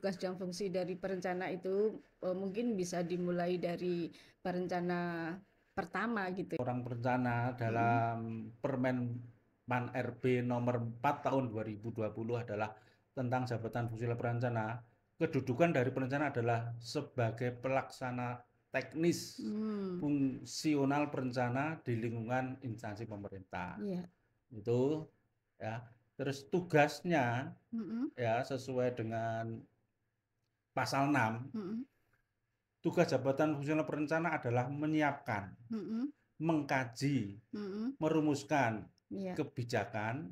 tugas dan fungsi dari perencana itu mungkin bisa dimulai dari perencana pertama gitu. Orang perencana dalam Permen PAN RB nomor 4 tahun 2020 adalah tentang jabatan fungsional perencana. Kedudukan dari perencana adalah sebagai pelaksana teknis fungsional perencana di lingkungan instansi pemerintah. Iya. Itu ya. Terus tugasnya Mm-mm. ya sesuai dengan pasal 6. Mm-mm. Tugas jabatan fungsional perencana adalah menyiapkan, Mm-mm. mengkaji, Mm-mm. merumuskan Iya. kebijakan,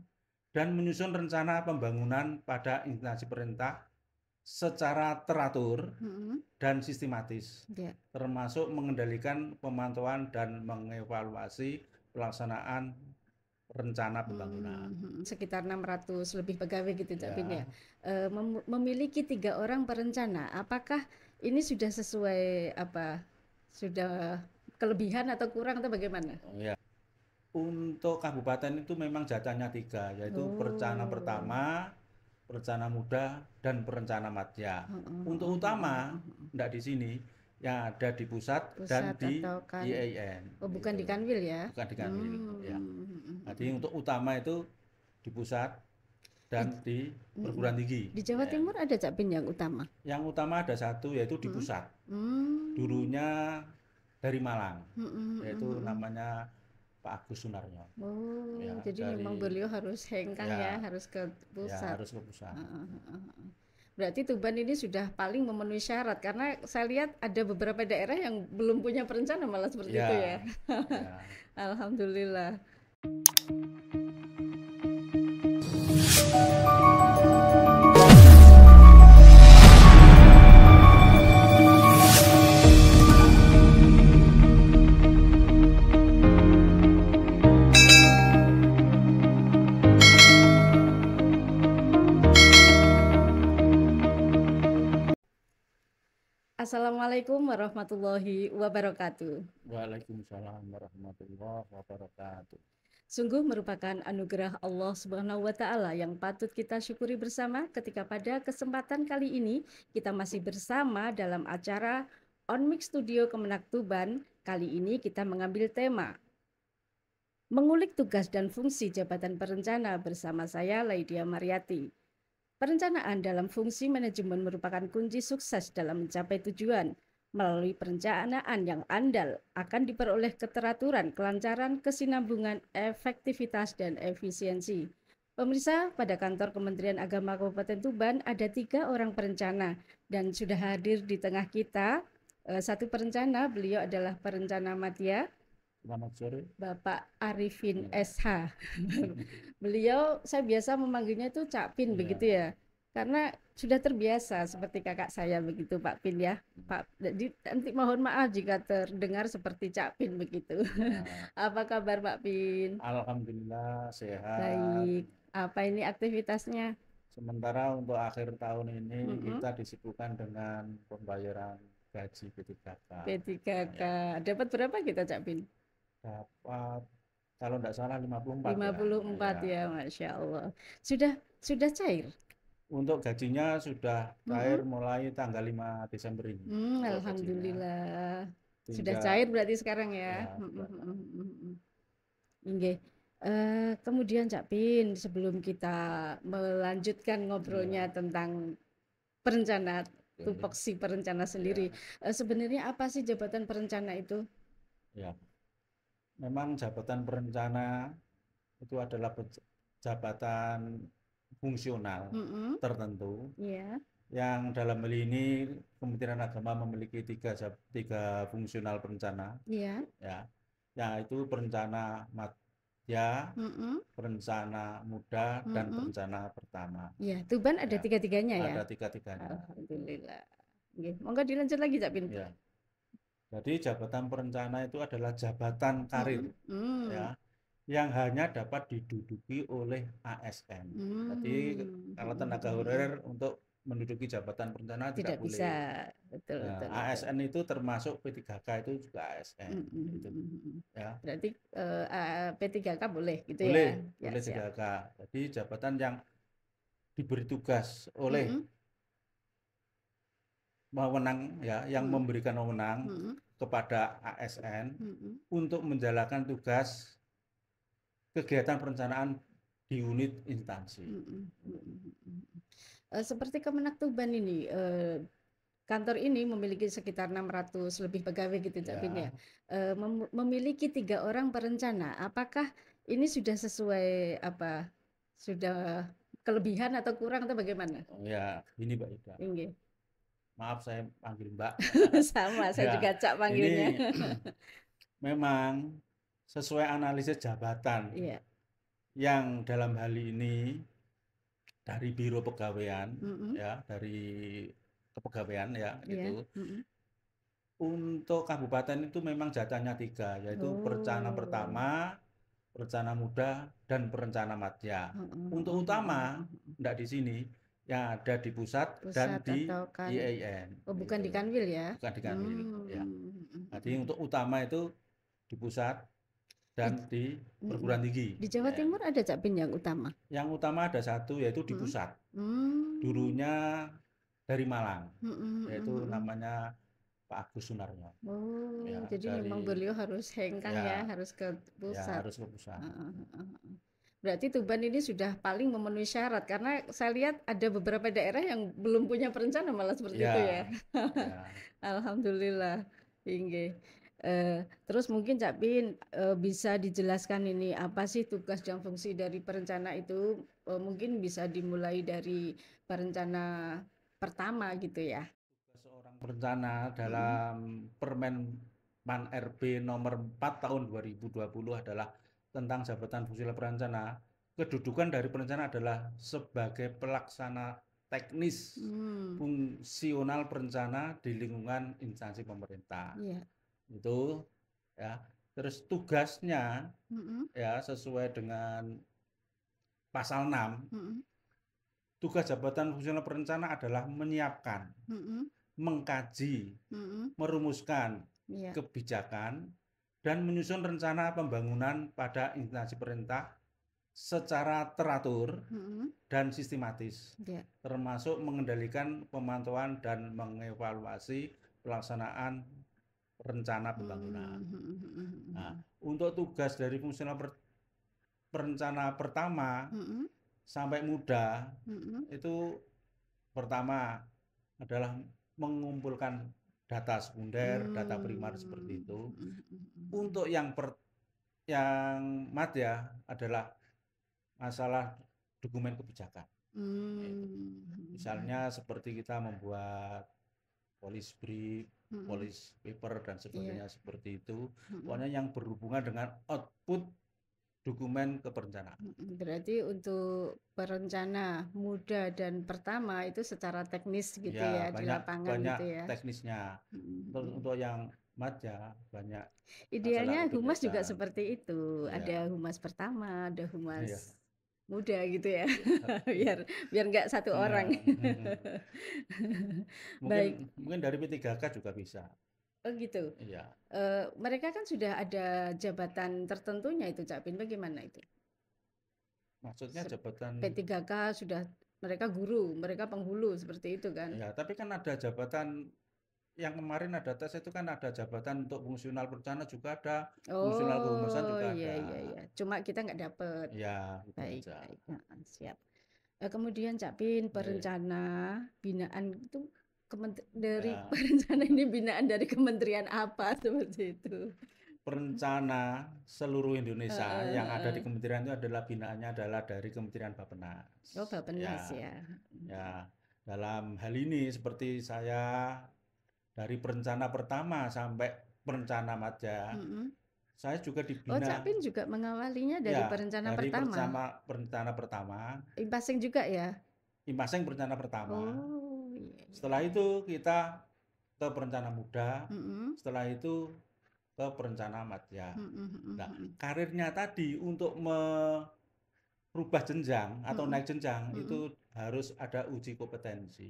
dan menyusun rencana pembangunan pada instansi pemerintah secara teratur Mm-mm. dan sistematis, Iya. termasuk mengendalikan pemantauan dan mengevaluasi pelaksanaan rencana pembangunan. Sekitar 600 lebih pegawai gitu Cak Bin ya. Ya, Memiliki 3 orang perencana, apakah ini sudah sesuai apa? Sudah kelebihan atau kurang atau bagaimana? ya. Untuk kabupaten itu memang jatahnya 3, yaitu perencana Oh. pertama, perencana muda, dan perencana madya. Untuk utama, enggak di sini, yang ada di pusat dan Pusat di atau kan? IAIN. Oh, bukan di Gitu. Kanwil ya? Bukan di Kanwil, ya. Jadi untuk utama itu di pusat Di, dan di perguruan tinggi. di Jawa Ya. Timur ada Cak Bin yang utama? Yang utama ada satu, yaitu di pusat. Dulunya dari Malang, yaitu namanya Pak Agus Sunaryo. Oh, Ya, jadi memang beliau harus hengkang ya, ya, harus ke ya pusat. harus ke pusat. Berarti Tuban ini sudah paling memenuhi syarat karena saya lihat ada beberapa daerah yang belum punya perencana malah seperti itu ya. Ya. Alhamdulillah. Assalamualaikum warahmatullahi wabarakatuh. Waalaikumsalam warahmatullahi wabarakatuh. Sungguh merupakan anugerah Allah Subhanahu wa Ta'ala yang patut kita syukuri bersama ketika pada kesempatan kali ini kita masih bersama dalam acara On Mix Studio Kemenak Tuban. Kali ini kita mengambil tema mengulik tugas dan fungsi jabatan perencana bersama saya Laidia Mariati. Perencanaan dalam fungsi manajemen merupakan kunci sukses dalam mencapai tujuan. Melalui perencanaan yang andal akan diperoleh keteraturan, kelancaran, kesinambungan, efektivitas, dan efisiensi. Pemirsa, pada kantor Kementerian Agama Kabupaten Tuban ada 3 orang perencana dan sudah hadir di tengah kita satu perencana, beliau adalah perencana madya. Selamat sore. Bapak Arifin SH. Beliau saya biasa memanggilnya itu Cak Pin begitu ya. Karena sudah terbiasa seperti kakak saya begitu Pak Pin ya. Pak, jadi nanti mohon maaf jika terdengar seperti Cak Pin begitu. Apa kabar Pak Pin? Alhamdulillah sehat. Baik. Apa ini aktivitasnya? Sementara untuk akhir tahun ini kita disibukkan dengan pembayaran gaji P3K. P3K. Dapat berapa kita Cak Pin? Dapat kalau tidak salah 54 54 ya, Masya Allah. Sudah cair? Untuk gajinya sudah cair mulai tanggal 5 Desember ini. Alhamdulillah. Sudah cair berarti sekarang ya. Kemudian Cak Pin, sebelum kita melanjutkan ngobrolnya tentang perencana, tupoksi perencana sendiri, sebenarnya apa sih jabatan perencana itu? Ya, memang jabatan perencana itu adalah jabatan fungsional tertentu yang dalam hal ini Kementerian Agama memiliki tiga fungsional perencana, ya, yaitu perencana madya, perencana muda, dan perencana pertama. Ya, Tuban ada tiga-tiganya ya? Ada tiga-tiganya. Alhamdulillah. Monggo dilanjut lagi Cak Pin. Ya. Jadi jabatan perencana itu adalah jabatan karir, ya, yang hanya dapat diduduki oleh ASN. Jadi kalau tenaga honorer untuk menduduki jabatan perencana tidak boleh. Bisa. Betul, Nah, betul, ASN betul. Itu termasuk P3K itu juga ASN. Gitu. Ya. Berarti P3K boleh gitu boleh, ya? Boleh 3K. Jadi jabatan yang diberi tugas oleh wewenang ya, yang Mm, memberikan wewenang mm, kepada ASN mm, untuk menjalankan tugas kegiatan perencanaan di unit instansi. mm, mm, mm, mm, mm. Seperti Kemenak Tuban ini, kantor ini memiliki sekitar 600 lebih pegawai gitu Cak Bin ya. Ya, Memiliki 3 orang perencana. Apakah ini sudah sesuai apa? Sudah kelebihan atau kurang atau bagaimana? ya ini Mbak Ida. Inggih. Maaf saya panggil Mbak. Sama, saya Ya, juga Cak panggilnya. ini memang sesuai analisis jabatan Iya. yang dalam hal ini dari Biro Pegawaian Mm-mm. ya, dari kepegawaian ya Iya. gitu. Mm-mm. Untuk kabupaten itu memang jatahnya 3, yaitu perencana Oh. pertama, perencana muda, dan perencana madya. Mm-mm, Untuk mm-mm, utama, mm-mm. enggak di sini, yang ada di pusat dan Pusat di atau kan? IAIN, Oh, bukan di gitu. Kanwil ya? Bukan di Kanwil, ya. Jadi Mm-mm. untuk utama itu di pusat Di, dan di mm-mm. perguruan tinggi, Di Jawa IAIN. Timur ada Cak Bin yang utama. Yang utama ada satu, yaitu di Mm. pusat. Mm. Dulunya dari Malang, Mm-mm, yaitu mm-mm. namanya Pak Agus Sunarno. Oh, Ya, jadi memang dari beliau harus hengkang ya, ya harus ke ya pusat. harus ke pusat. Heeh, heeh, heeh. Berarti Tuban ini sudah paling memenuhi syarat karena saya lihat ada beberapa daerah yang belum punya perencana malah seperti itu ya. Ya, ya. Alhamdulillah. Inggih. Terus mungkin Cak Bin bisa dijelaskan ini apa sih tugas dan fungsi dari perencana itu? Mungkin bisa dimulai dari perencana pertama gitu ya. Tugas seorang perencana Mm-mm. dalam Permen Man RB nomor 4 tahun 2020 adalah tentang jabatan fungsi perencana. Kedudukan dari perencana adalah sebagai pelaksana teknis Hmm, fungsional perencana di lingkungan instansi pemerintah. iya. Itu ya. Terus tugasnya Mm-mm, ya sesuai dengan pasal 6. mm-mm, Tugas jabatan fungsional perencana adalah menyiapkan, mm-mm, mengkaji, mm-mm, merumuskan iya. kebijakan, dan menyusun rencana pembangunan pada instansi pemerintah secara teratur Mm-mm, dan sistematis, iya. termasuk mengendalikan pemantauan dan mengevaluasi pelaksanaan rencana pembangunan. Nah, Mm-mm, untuk tugas dari fungsional perencana pertama mm-mm, sampai muda mm-mm. itu pertama adalah mengumpulkan data sekunder, data primer seperti itu. Untuk yang madya adalah masalah dokumen kebijakan. Itu. Misalnya seperti kita membuat police brief, police paper dan Iya. sebagainya seperti itu. Mm-mm. Pokoknya yang berhubungan dengan output dokumen keperencanaan. Berarti untuk perencana muda dan pertama itu secara teknis gitu Ya, ya di banyak lapangan banyak gitu ya. teknisnya. Mm-mm. Untuk yang madya banyak masalah Idealnya humas juga kebijakan. seperti itu. Ya, Ada humas pertama, ada ya, humas muda gitu ya. ya. Biar biar nggak satu orang. Nah, Baik. mungkin dari P3K juga bisa. Oh gitu. Iya, Mereka kan sudah ada jabatan tertentunya itu Cak Bin. Bagaimana itu? maksudnya jabatan. P3K sudah mereka guru, mereka penghulu seperti itu kan? Ya, tapi kan ada jabatan yang kemarin ada tes itu kan ada jabatan untuk fungsional perencana juga ada, fungsional kehumasan Oh juga iya ada. iya iya. Cuma kita nggak dapet. Ya, itu Baik aja. baik. Siap. Kemudian Cak Pin, Oke. perencana binaan itu dari Ya, perencana ini binaan dari kementerian apa seperti itu? perencana seluruh Indonesia Heeh, yang ada di heeh. kementerian itu adalah binaannya adalah dari Kementerian Oh Bappenas. Bappenas Ya, ya. ya. Dalam hal ini seperti saya dari perencana pertama sampai perencana madya, Mm-mm. saya juga Oh Cak dibina Pin juga mengawalinya dari ya perencana dari pertama. perencana pertama, Impasing juga ya? Imaseng perencana pertama. Oh iya iya Setelah iya. itu kita ke perencana muda, Mm-mm. setelah itu ke perencana madya. Mm-mm, mm-mm, Nah, mm-mm. karirnya tadi untuk merubah jenjang atau Mm-mm, naik jenjang mm-mm. itu harus ada uji kompetensi.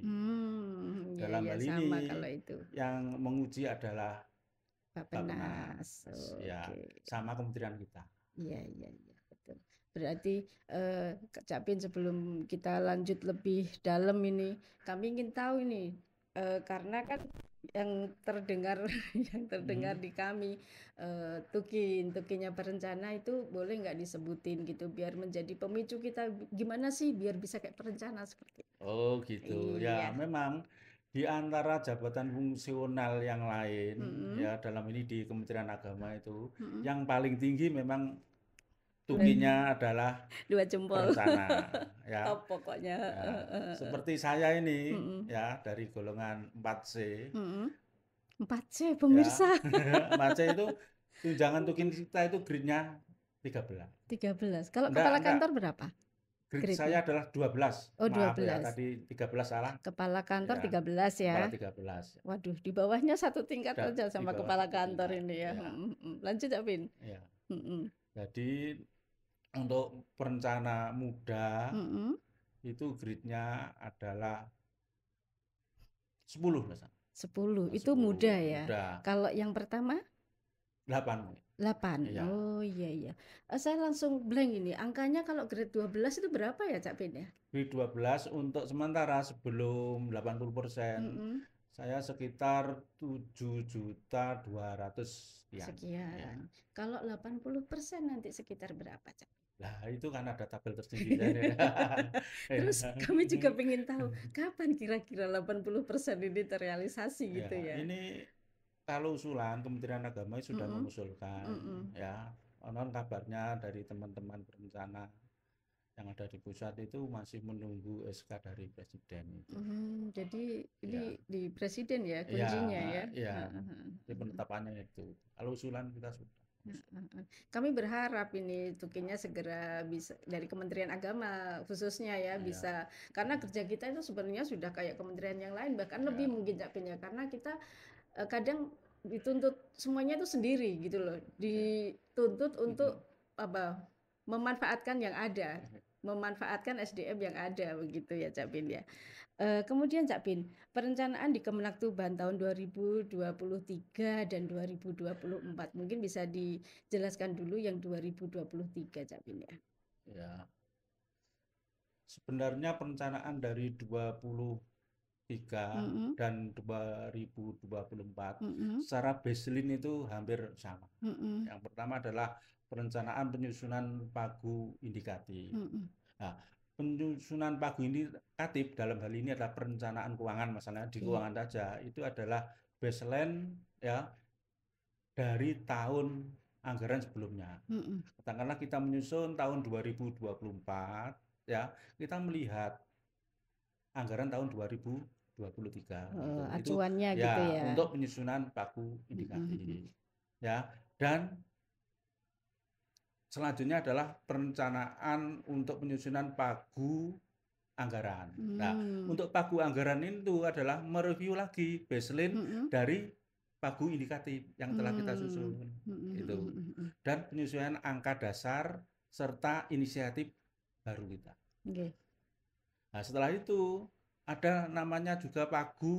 Ya Dalam ya hal sama ini kalau itu. yang menguji adalah Bappenas. Bappenas, ya, Oke. sama kementerian kita. Iya, iya, iya, betul. Berarti Kak Capin sebelum kita lanjut lebih dalam ini, kami ingin tahu ini Karena kan yang terdengar yang terdengar Mhm. di kami, tukinya perencana itu boleh nggak disebutin gitu, biar menjadi pemicu kita, gimana sih biar bisa kayak perencana seperti itu. Oh gitu. Ya Iya, memang di antara jabatan fungsional yang lain mhm, ya dalam ini di Kementerian Agama itu mhm. yang paling tinggi memang Dua tukinya adalah dua jempol. perencana ya. Top pokoknya, Ya, heeh heeh heeh. seperti saya ini Mhm, ya dari golongan 4C mhm. 4C ya. pemirsa. 4C itu tunjangan tukin kita itu grade-nya 13. 13. Kalau kepala Enggak. kantor berapa Grade saya grade-nya? adalah 12. Oh, Maaf ya, 12. tadi 13 salah. Kepala kantor Ya, 13 ya. kepala 13. Waduh, di bawahnya satu tingkat aja Di sama bawah kepala satu kantor tingkat. ini ya. Ya, Lanjut, Cak Vin. ya. Mhm, Jadi untuk perencana muda mhm. itu grade-nya adalah 10 Mas. 10, Nah, itu muda 10 ya. muda. Kalau yang pertama 8. 8. Iya. Oh iya iya. Saya langsung blank ini. Angkanya kalau grade 12 itu berapa ya, Cak Vin ya? Grade 12 untuk sementara sebelum 80% Mhm. saya sekitar 7.200.000 sekian. Ya. Sekian. Kalau 80% nanti sekitar berapa, Cak? Lah itu kan ada tabel tersendiri. Ya. Terus kami juga pengen tahu kapan kira-kira 80% ini terrealisasi Ya, gitu ya. ini kalau usulan Kementerian Agama sudah Mhm, mengusulkan mhm. ya. Konon kabarnya dari teman-teman berencana yang ada di pusat itu masih menunggu SK dari Presiden itu. Jadi Ya, ini di presiden ya ya, kuncinya ya? ya, Heeh di heeh. penetapannya itu. Kalau usulan kita sudah. Heeh. Kami berharap ini tukinya segera bisa dari Kementerian Agama khususnya ya Ya, bisa, karena kerja kita itu sebenarnya sudah kayak kementerian yang lain, bahkan lebih ya. mungkin Cak Pin ya, karena kita kadang dituntut semuanya itu sendiri gitu loh, dituntut untuk apa, memanfaatkan yang ada, memanfaatkan SDM yang ada begitu ya Cak Pin ya. Kemudian Cak Bin, perencanaan di Kemenak Tuban tahun 2023 dan 2024 mungkin bisa dijelaskan dulu yang 2023 Cak Bin ya. Ya, sebenarnya perencanaan dari 23 Mm-mm, dan 2024 mm-mm, secara baseline itu hampir sama. mm-mm, Yang pertama adalah perencanaan penyusunan pagu indikatif. mm-mm. Nah, penyusunan pagu indikatif dalam hal ini adalah perencanaan keuangan, misalnya di Oke. keuangan saja itu adalah baseline ya dari tahun anggaran sebelumnya. Mm-mm. Katakanlah kita menyusun tahun 2024 ya, kita melihat anggaran tahun 2023 gitu. Itu Acuannya gitu ya ya. untuk penyusunan pagu Mm-mm, indikatif. Ya, dan selanjutnya adalah perencanaan untuk penyusunan pagu anggaran. Nah, mm-mm. untuk pagu anggaran itu adalah mereview lagi baseline Mm-mm. dari pagu indikatif yang telah kita Mm. susun. Itu. Mm-mm. Dan penyesuaian angka dasar serta inisiatif baru kita. Oke. Nah, setelah itu ada namanya juga pagu.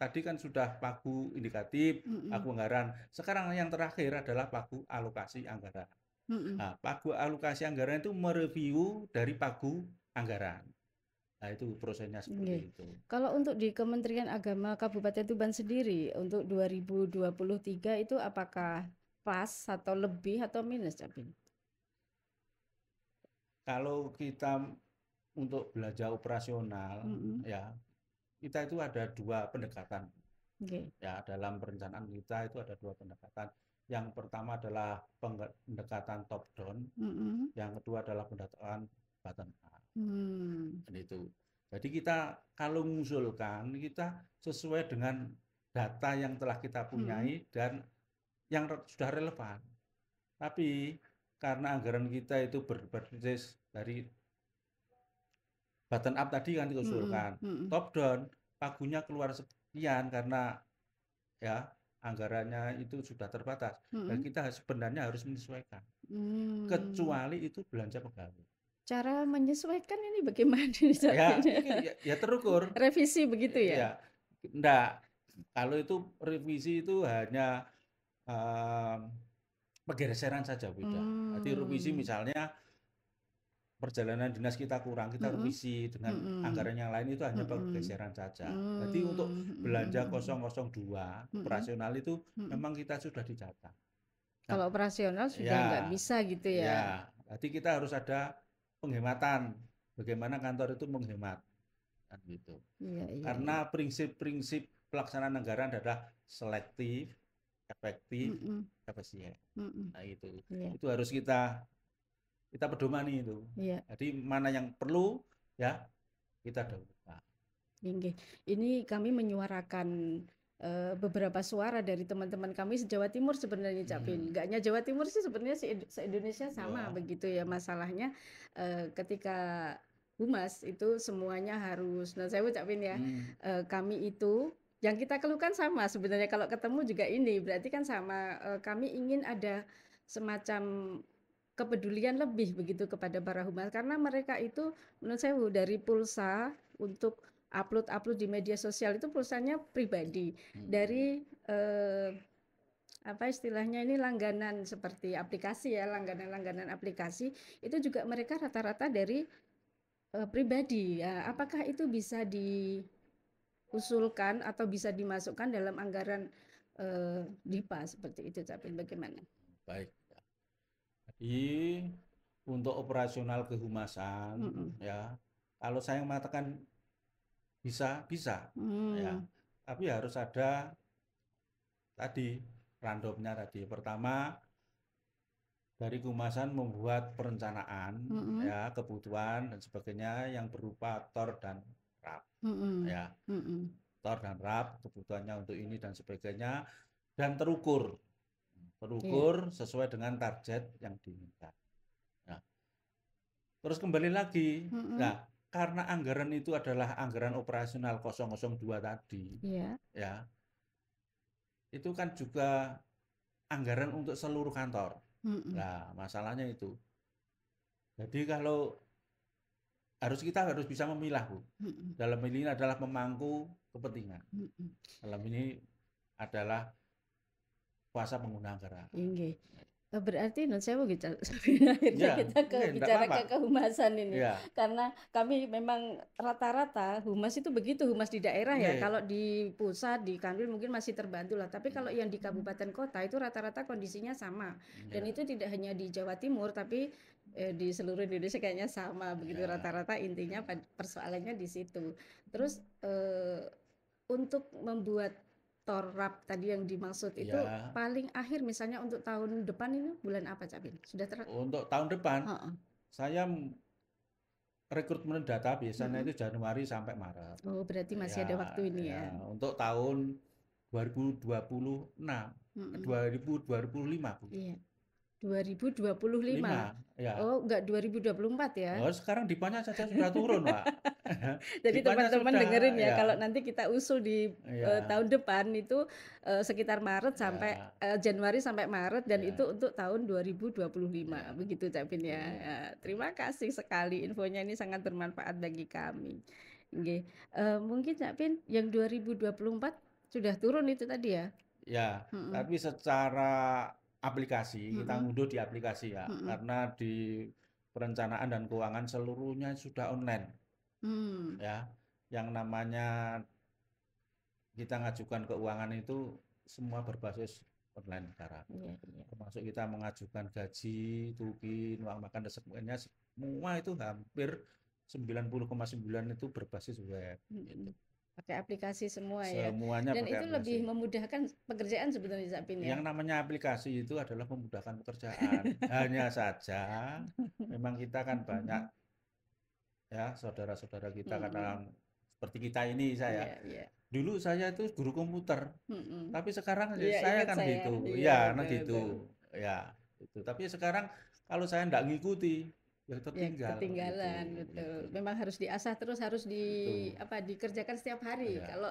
Tadi kan sudah pagu indikatif, Mm-mm. pagu anggaran. Sekarang yang terakhir adalah pagu alokasi anggaran. Mm-mm. Nah, pagu alokasi anggaran itu mereview dari pagu anggaran. Nah, itu prosesnya Oke. seperti itu. Kalau untuk di Kementerian Agama Kabupaten Tuban sendiri untuk 2023 itu apakah pas atau lebih atau minus, Cak Bin? Kalau kita untuk belanja operasional, Mm-mm. ya, kita itu ada dua pendekatan. Oke. Ya, dalam perencanaan kita itu ada dua pendekatan. Yang pertama adalah pendekatan top down, Mm-mm. yang kedua adalah pendekatan bottom up. Hmm. Dan itu. Jadi kita kalau mengusulkan kita sesuai dengan data yang telah kita Mm-mm. punyai dan yang sudah relevan. Tapi karena anggaran kita itu berbasis dari button up tadi kan Mm-mm. diusulkan. Mm-mm. Top down pagunya keluar sekian karena ya anggarannya itu sudah terbatas. Dan Mm-mm. kita sebenarnya harus menyesuaikan. Hmm. Kecuali itu belanja pegawai. Cara menyesuaikan ini bagaimana nih, Cak Ya, Bin? ya terukur. Revisi begitu ya? Ya, enggak. Kalau itu revisi itu hanya um, pergeseran saja beda. Jadi revisi Hmm. misalnya perjalanan dinas kita kurang, kita Mm-mm. revisi dengan Mm-mm. anggaran yang lain itu hanya Mm-mm. pergeseran saja. Jadi untuk belanja Mm-mm. 002 Mm-mm. operasional itu Mm-mm. memang kita sudah dicatat. Nah, Kalau operasional sudah nggak ya, bisa gitu ya. ya. Jadi kita harus ada penghematan. Bagaimana kantor itu menghemat, kan gitu. Iya, iya, iya. Karena prinsip-prinsip pelaksanaan anggaran adalah selektif, efektif, Mm-mm. efisien. Mm-mm. Nah, Iya, itu harus kita pedomani itu. iya. Jadi mana yang perlu ya kita dahulukan. Inggih. Ini kami menyuarakan beberapa suara dari teman-teman kami se-Jawa Timur sebenarnya Cak Bin. Nggak hanya Jawa Timur sih sebenarnya se-Indonesia sama Ya. begitu ya masalahnya ketika humas itu semuanya harus. Nah, saya Cak Bin ya, Hmm. kami itu yang kita keluhkan sama sebenarnya kalau ketemu juga ini berarti kan sama. Kami ingin ada semacam kepedulian lebih begitu kepada para humas karena mereka itu menurut saya dari pulsa untuk upload di media sosial itu pulsanya pribadi dari apa istilahnya ini langganan seperti aplikasi ya langganan aplikasi itu juga mereka rata-rata dari pribadi ya, apakah itu bisa diusulkan atau bisa dimasukkan dalam anggaran DIPA seperti itu Capin bagaimana? Baik. Jadi untuk operasional kehumasan Mm-mm. ya, kalau saya mengatakan bisa, bisa ya. Hmm. Tapi harus ada tadi randomnya tadi. Pertama dari kehumasan membuat perencanaan Mm-mm. ya kebutuhan dan sebagainya yang berupa tor dan rap Mm-mm. ya. Mm-mm. Tor dan rap kebutuhannya untuk ini dan sebagainya dan terukur Iya. sesuai dengan target yang diinginkan. Nah, terus kembali lagi, Mm-mm. nah karena anggaran itu adalah anggaran operasional 002 tadi, Iya. ya itu kan juga anggaran untuk seluruh kantor. Mm-mm. Nah, masalahnya itu. Jadi kalau kita harus bisa memilah, Bu. Mm-mm. Dalam ini adalah memangku kepentingan. Mm-mm. Dalam ini adalah kuasa pengguna anggaran. Inggih. Berarti menurut saya begitu akhirnya Ya, kita oke, enggak bicara apa-apa. ke kehumasan ini. Ya, Karena kami memang rata-rata humas itu begitu, humas di daerah ya. nggih. Kalau di pusat, di Kanwil mungkin masih terbantu lah. Tapi kalau yang di kabupaten kota itu rata-rata kondisinya sama. Dan Ya, itu tidak hanya di Jawa Timur, tapi di seluruh Indonesia kayaknya sama. Begitu ya, rata-rata intinya persoalannya di situ. Terus untuk membuat torap tadi yang dimaksud itu ya. paling akhir misalnya untuk tahun depan ini bulan apa Cak Bin? Sudah Untuk tahun depan Heeh. saya rekrutmen data biasanya Mm-mm. itu Januari sampai Maret. Oh, berarti masih Ya, ada waktu ini ya. ya. Untuk tahun 2026, Mm-mm. 2025, Bu. Iya. 2025. 5, ya. Oh, enggak 2024 ya. Oh, sekarang dipanya saja sudah turun, Pak. Jadi Dipanya teman-teman sudah, dengerin ya, ya, kalau nanti kita usul di ya, tahun depan itu sekitar Maret sampai ya, Januari sampai Maret dan itu ya, untuk tahun 2025. ya, Begitu Cak Bin ya. betul. Terima kasih sekali infonya ini sangat bermanfaat bagi kami. Nggih. Mungkin Cak Bin yang 2024 sudah turun itu tadi ya? Ya, Mm-mm. tapi secara aplikasi, kita Mm-mm. ngunduh di aplikasi ya, Mm-mm. karena di perencanaan dan keuangan seluruhnya sudah online Hmm. ya. Yang namanya kita ngajukan keuangan itu semua berbasis online sekarang. Iya, iya. Termasuk kita mengajukan gaji, tukin, uang makan dan sebagainya, semua itu hampir 90,9 itu berbasis web gitu. Mm-mm. Pakai aplikasi semua ya. Semuanya Dan pakai itu aplikasi. lebih memudahkan pekerjaan sebenarnya Zapin ya. Yang namanya aplikasi itu adalah memudahkan pekerjaan. Hanya saja memang kita kan banyak ya saudara-saudara kita Mm-mm. kadang seperti kita ini saya. Iya, iya. Dulu saya itu guru komputer, Mm-mm. tapi sekarang Iya, saya ingat kan saya. gitu. Iya, Ya, nah betul, betul. gitu. Ya, itu. Tapi sekarang kalau saya enggak ngikuti, ya Ya, tertinggal gitu. ketinggalan, betul. Gitu. Memang harus diasah terus, harus Itu. dikerjakan setiap hari. Ya. Kalau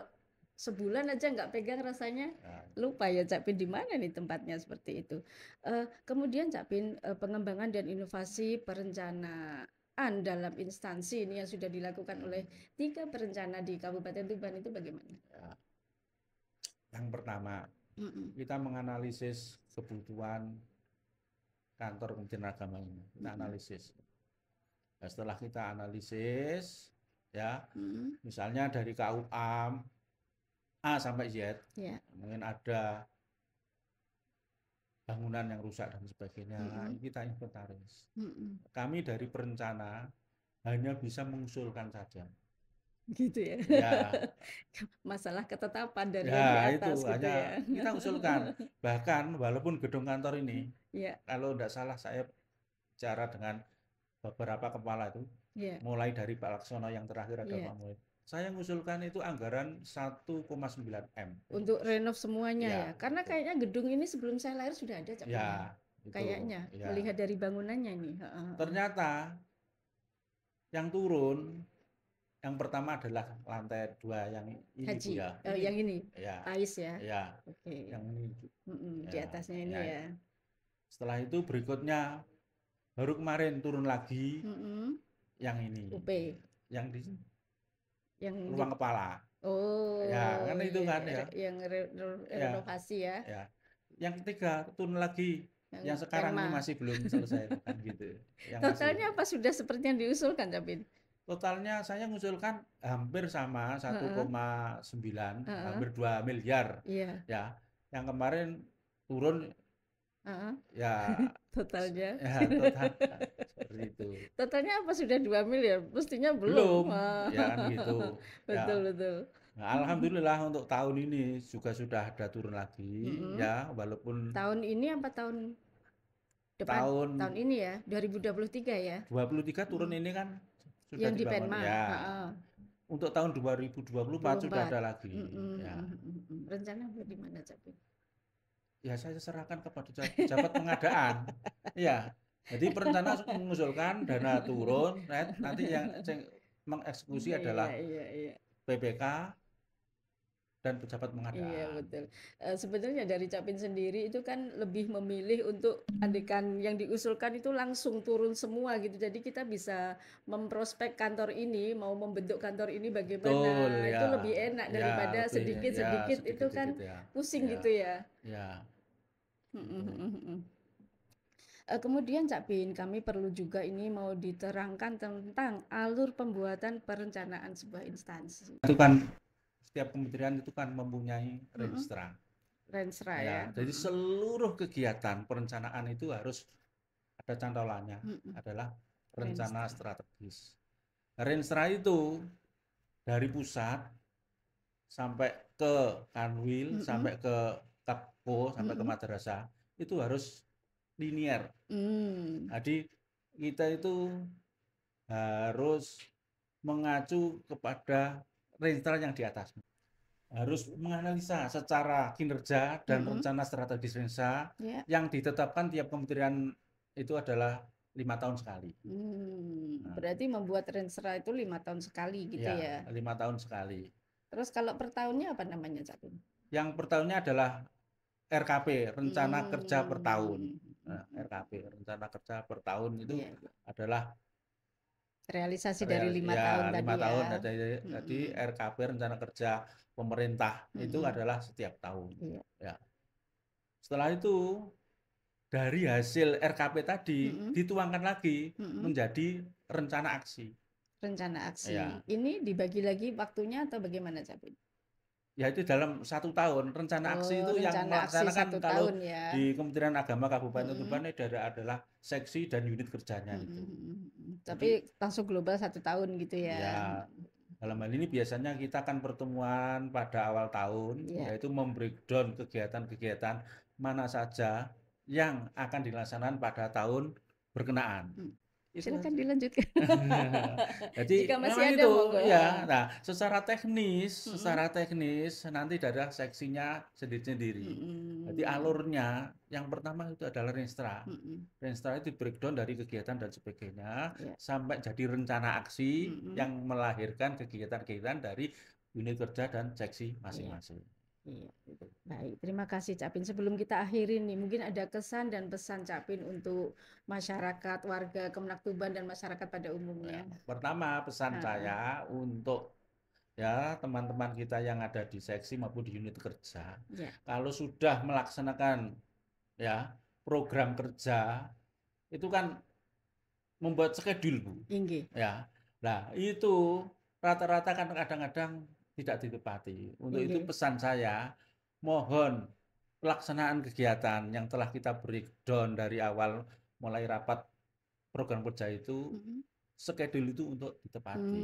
sebulan aja nggak pegang rasanya Ya. lupa ya Cak Pin di mana nih tempatnya seperti itu. Kemudian Cak Pin pengembangan dan inovasi perencanaan dalam instansi ini yang sudah dilakukan oleh 3 perencana di Kabupaten Tuban itu bagaimana? Ya. Yang pertama, Mm-mm. kita menganalisis kebutuhan kantor Kementerian Agama ini. Kita Mm-mm. analisis. Nah, setelah kita analisis, ya, Mm, misalnya dari KUA A sampai Z, ya. mungkin ada bangunan yang rusak dan sebagainya, Mm-mm. kita inventaris. Mm-mm. Kami dari perencana hanya bisa mengusulkan saja. Gitu ya. Ya, Masalah ketetapan dari yang di ya itu atas gitu hanya ya. kita usulkan. Bahkan walaupun gedung kantor ini, Ya, kalau tidak salah saya bicara dengan beberapa kepala itu, ya, mulai dari Pak Laksono yang terakhir ada ya. Pak Muhid. Saya mengusulkan itu anggaran 1,9 M. Untuk renov semuanya Ya, ya. Karena itu. kayaknya gedung ini sebelum saya lahir sudah ada Cak Pin ya. Ya, itu. Kayaknya Ya. melihat dari bangunannya ini. Heeh, heeh. Ternyata yang turun yang pertama adalah lantai 2 yang ini Bu Haji. ya. Ini Yang ini ya, Ais ya. ya, Oke. yang ini Mm-mm, di ya, atasnya ini ya. ya. Setelah itu berikutnya baru kemarin turun lagi Mm-mm. yang ini, UP yang di yang di ruang kepala. Ya, oh kan itu ya, kan ya. yang Ya, renovasi ya. ya. Yang ketiga turun lagi. Yang Yang sekarang ini ma. masih belum selesai kan gitu. Yang masih Totalnya apa sudah seperti yang diusulkan Capin? totalnya saya mengusulkan hampir sama Heeh, 1,9, heeh. hampir 2 miliar Iya, ya. Yang kemarin turun heeh. ya Totalnya. ya total seperti itu. Totalnya apa sudah 2 miliar? Mestinya belum. Belum ya kan gitu. Betul, Ya. betul. Nah, alhamdulillah untuk tahun ini juga sudah ada turun lagi Mm-mm. ya walaupun Tahun ini apa tahun depan? Tahun tahun ini ya, 2023 ya. 23 turun Mm. ini kan sudah Yang di dibangun Penma. ya. Heeh. Untuk tahun 2024 sudah 24. ada lagi Mm-mm, ya. mm-mm, mm-mm. Rencana di mana Capin? Ya saya serahkan kepada pejabat pengadaan. Ya. Jadi perencana mengusulkan dana turun, nanti yang mengeksekusi Iya, adalah iya, iya. PPK dan pejabat Iya pengadaan. betul. Sebenarnya dari Capin sendiri itu kan lebih memilih untuk andekan yang diusulkan itu langsung turun semua gitu. Jadi kita bisa memprospek kantor ini, mau membentuk kantor ini Betul bagaimana. Itu ya. lebih enak Ya, daripada lebih ya sedikit-sedikit itu sedikit-sedikit kan ya. pusing Ya. gitu ya. Ya, Mm, mm, itu. mm, mm. Kemudian Cak Bin, kami perlu juga ini mau diterangkan tentang alur pembuatan perencanaan sebuah instansi. Itu kan setiap kementerian itu kan mempunyai Mm-mm. renstra. Renstra ya. Ya, jadi seluruh kegiatan perencanaan itu harus ada cantolannya Mm-mm. adalah rencana Renstra. strategis. Renstra itu dari pusat sampai ke Kanwil, Mm-mm. sampai ke Kapko, sampai ke Mm-mm. madrasah itu harus linier. Hmm. Jadi kita itu harus mengacu kepada renstra yang di atas. Harus menganalisa secara kinerja dan Mm-mm. rencana strategis renstra Ya. yang ditetapkan tiap kementerian itu adalah 5 tahun sekali. Nah, Berarti membuat renstra itu 5 tahun sekali gitu ya, ya. 5 tahun sekali. Terus kalau per tahunnya apa namanya, Cak Bin? Yang per tahunnya adalah RKP, rencana kerja per tahun. Hmm. Nah, RKP, rencana kerja per tahun itu Iya, iya. adalah Realisasi dari 5 tahun ya 5 tadi tahun. ya. Jadi Mm-mm. RKP rencana kerja pemerintah itu Mm-mm. adalah setiap tahun. Iya. Ya. Setelah itu dari hasil RKP tadi Mm-mm. dituangkan lagi Mm-mm. menjadi rencana aksi. Rencana aksi. Ya, Ini dibagi lagi waktunya atau bagaimana, Cak Bin? ya itu dalam 1 tahun. Rencana aksi Oh, itu yang rencana aksi melaksanakan 1 tahun kalau ya. di Kementerian Agama Kabupaten Mm-mm. Tuban itu adalah seksi dan unit kerjanya itu. Mm-mm. Jadi Tapi langsung global 1 tahun gitu ya. ya dalam hal ini biasanya kita akan pertemuan pada awal tahun, Ya. yaitu membreakdown kegiatan-kegiatan mana saja yang akan dilaksanakan pada tahun berkenaan. Mm. Itu Silakan saja. dilanjutkan. Jadi Jika masih memang ada, itu monggo. ya. Ha. Nah, Mm-mm. secara teknis nanti ada seksinya sendiri-sendiri. Jadi Mm-mm. alurnya yang pertama itu adalah renstra. Mm-mm. Renstra itu breakdown dari kegiatan dan sebagainya Ya. sampai jadi rencana aksi Mm-mm. yang melahirkan kegiatan-kegiatan dari unit kerja dan seksi Iya. masing-masing. Iya. Baik, terima kasih Capin. Sebelum kita akhiri nih, mungkin ada kesan dan pesan Capin untuk masyarakat, warga Kemenak Tuban dan masyarakat pada Ya, umumnya. pertama pesan Ha. saya untuk ya teman-teman kita yang ada di seksi maupun di unit kerja, Ya. kalau sudah melaksanakan ya program kerja itu kan membuat schedule, Bu. Inggih. Ya. Nah, itu rata-rata kan kadang-kadang tidak ditepati. Untuk itu Inggih. pesan saya, mohon pelaksanaan kegiatan yang telah kita breakdown dari awal mulai rapat program kerja itu, Mhm. schedule itu untuk ditepati.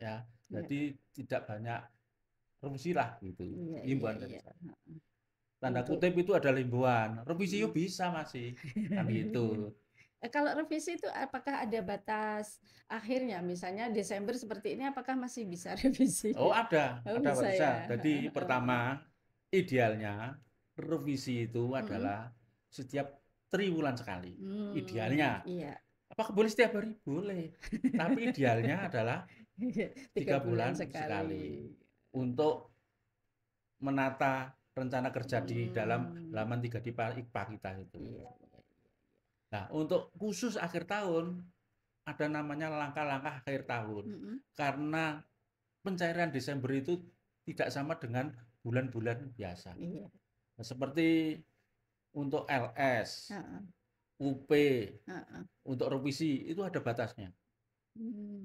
Ya. Iya. Jadi tidak banyak revisi lah gitu. Iya iya Himbauan dari iya. saya. Heeh. Tanda Untuk kutip itu adalah himbauan. Revisi yuk mhm. bisa masih. Kan gitu. Kalau revisi itu apakah ada batas akhirnya? Misalnya Desember seperti ini apakah masih bisa revisi? Oh Oh ada bisa batasnya. ya? Jadi Heeh heeh. pertama, idealnya revisi itu Mhm. adalah setiap 3 bulan sekali. Idealnya. Iya. Apakah boleh setiap hari? Boleh. Tapi idealnya adalah Iya, 3 tiga bulan bulan sekali. sekali untuk menata rencana kerja di dalam Mmm, halaman 3 di IKPA kita itu. iya. Nah, untuk khusus akhir tahun ada namanya langkah-langkah akhir tahun. Mhm. Karena pencairan Desember itu tidak sama dengan bulan-bulan biasa. Iya. Nah, seperti untuk LS, Heeh UP, heeh. untuk revisi itu ada batasnya.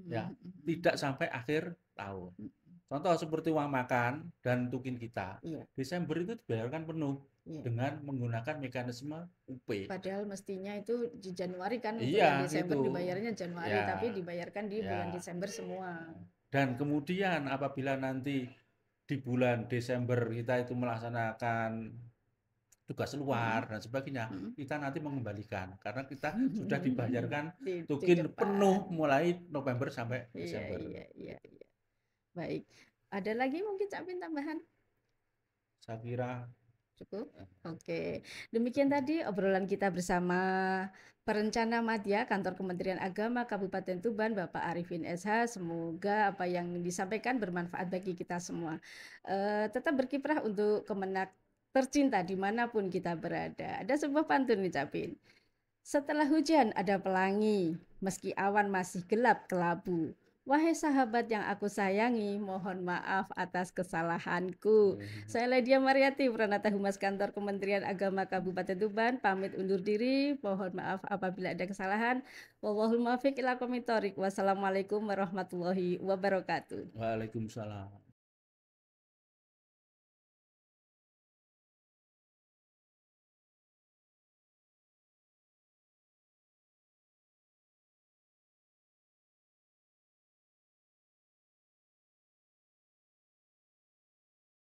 Ya, Mhm mhm tidak sampai akhir tahun. mhm. Contoh seperti uang makan dan tukin kita, Iya Desember itu dibayarkan penuh iya. dengan menggunakan mekanisme UP. Padahal mestinya itu di Januari kan untuk Iya, yang Desember itu. dibayarnya Januari, Ya, tapi dibayarkan di bulan ya. Desember semua. Dan kemudian apabila nanti di bulan Desember kita itu melaksanakan tugas luar Mhm dan sebagainya, mhm. kita nanti mengembalikan karena kita sudah dibayarkan Di tukin penuh depan. mulai November sampai Iya Desember. iya iya iya. Baik. Ada lagi mungkin Cak Pin tambahan? Saya kira Cukup? Oke. Demikian tadi obrolan kita bersama Perencana Madya Kantor Kementerian Agama Kabupaten Tuban, Bapak Arifin SH. Semoga apa yang disampaikan bermanfaat bagi kita semua. Tetap berkiprah untuk Kemenak tercinta dimanapun kita berada. Ada sebuah pantun nih Capin. Setelah hujan ada pelangi, meski awan masih gelap kelabu. Wahai sahabat yang aku sayangi, mohon maaf atas kesalahanku. Saya Ledia Mariati, Pranata Humas Kantor Kementerian Agama Kabupaten Tuban, pamit undur diri. Mohon maaf apabila ada kesalahan. Wallahul muwaffiq ila aqwamit thoriq. Wassalamualaikum warahmatullahi wabarakatuh. Waalaikumsalam.